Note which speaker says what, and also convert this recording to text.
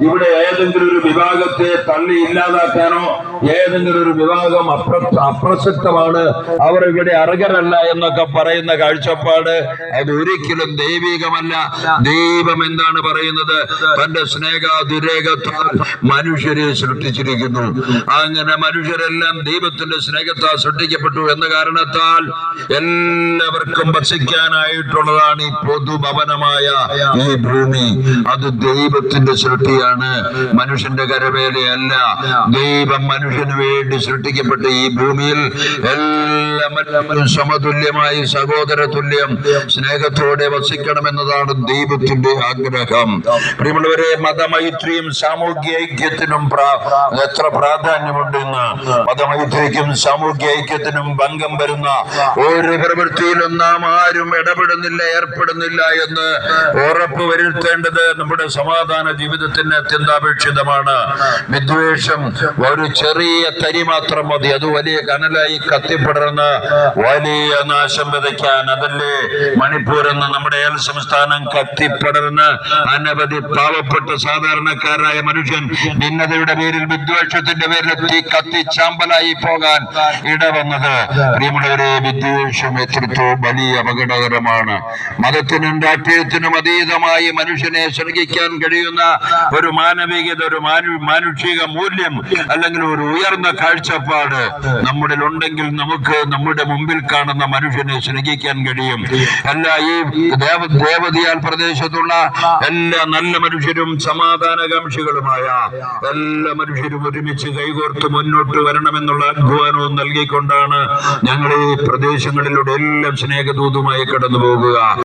Speaker 1: ഇവിടെ ഏതെങ്കിലും ഒരു വിഭാഗത്തെ തള്ളി ഇല്ലാതാക്കാനോ ഏതെങ്കിലും ഒരു വിഭാഗം അപ്രസക്തമാണ്, അവർ ഇവിടെ അർഹരല്ല എന്നൊക്കെ പറയുന്ന കാഴ്ചപ്പാട് അത് ഒരിക്കലും ദൈവികമല്ല. ദൈവം എന്താണ് പറയുന്നത്? തന്റെ സ്നേഹാതിരേകത്താൽ മനുഷ്യരെ സൃഷ്ടിച്ചിരിക്കുന്നു. അങ്ങനെ മനുഷ്യരെല്ലാം ദൈവത്തിന്റെ സ്നേഹത്താൽ സൃഷ്ടിക്കപ്പെട്ടു എന്ന കാരണത്താൽ എല്ലാവർക്കും വസിക്കാനായിട്ടുള്ളതാണ് ഈ പൊതുഭവനമായ ഈ ഭൂമി. അത് ദൈവത്തിന്റെ സൃഷ്ടിയാണ്, മനുഷ്യന്റെ കരവേലയല്ല. ദൈവം മനുഷ്യന് വേണ്ടി സൃഷ്ടിക്കപ്പെട്ട ഈ ഭൂമിയിൽ എല്ലാവരും സമതുല്യമായി സഹോദര തുല്യം സ്നേഹത്തോടെ വസിക്കണമെന്നതാണ് ദൈവത്തിന്റെ ആഗ്രഹം. പ്രിയമുള്ളവരെ, മതമൈത്രിയും സാമൂഹ്യ ഐക്യത്തിനും എത്ര പ്രാധാന്യമുണ്ടെന്ന്. മതമൈത്രിക്കും സാമൂഹ്യ ഐക്യത്തിനും ഭംഗം വരുന്ന ഒരു പ്രവൃത്തിയിലും നാം ആരും ഇടപെടുന്നില്ല, ഏർപ്പെടുന്നില്ല എന്ന് ഉറപ്പ് വരുത്തേണ്ടത് നമ്മുടെ സമാധാന ജീവിതത്തിന് അത്യന്താപേക്ഷിതമാണ്. വിദ്വേഷം ഒരു ചെറിയ തരി മാത്രം മതി, അത് വലിയ കനലായി കത്തിപ്പടർന്ന് വലിയ നാശം വിതയ്ക്കാൻ. അതല്ലേ മണിപ്പൂർ എന്ന നമ്മുടെ അയൽ സംസ്ഥാനം കത്തിപ്പടർന്ന് അനവധി പാവപ്പെട്ട സാധാരണക്കാരായ മനുഷ്യൻ ഭിന്നതയുടെ പേരിൽ, വിദ്വേഷത്തിന്റെ പേരിൽ കത്തിച്ചാമ്പലായി പോകാൻ ഇടവന്നത്. പ്രിയമുള്ളവരെ, വിദ്വേഷം എത്രത്തോളം വലിയ അപകടകരമാണ്. മതത്തിനും രാഷ്ട്രീയത്തിനും അതീതമായി മനുഷ്യനെ സ്നേഹിക്കാൻ കഴിയുന്ന ഒരു മാനവികത, ഒരു മാനുഷിക മൂല്യം അല്ലെങ്കിൽ ഒരു ഉയർന്ന കാഴ്ചപ്പാട് നമ്മളിൽ ഉണ്ടെങ്കിൽ നമുക്ക് നമ്മുടെ മുമ്പിൽ കാണുന്ന മനുഷ്യനെ സ്നേഹിക്കാൻ കഴിയും. ഈ ദേവതയാൽ പ്രദേശത്തുള്ള എല്ലാ നല്ല മനുഷ്യരും സമാധാനകാംക്ഷികളുമായ എല്ലാ മനുഷ്യരും ഒരുമിച്ച് കൈകോർത്ത് മുന്നോട്ട് വരണമെന്നുള്ള ആഹ്വാനവും നൽകിക്കൊണ്ടാണ് ഞങ്ങൾ ഈ പ്രദേശങ്ങളിലൂടെ എല്ലാം സ്നേഹദൂതുമായി കടന്നു പോകുക.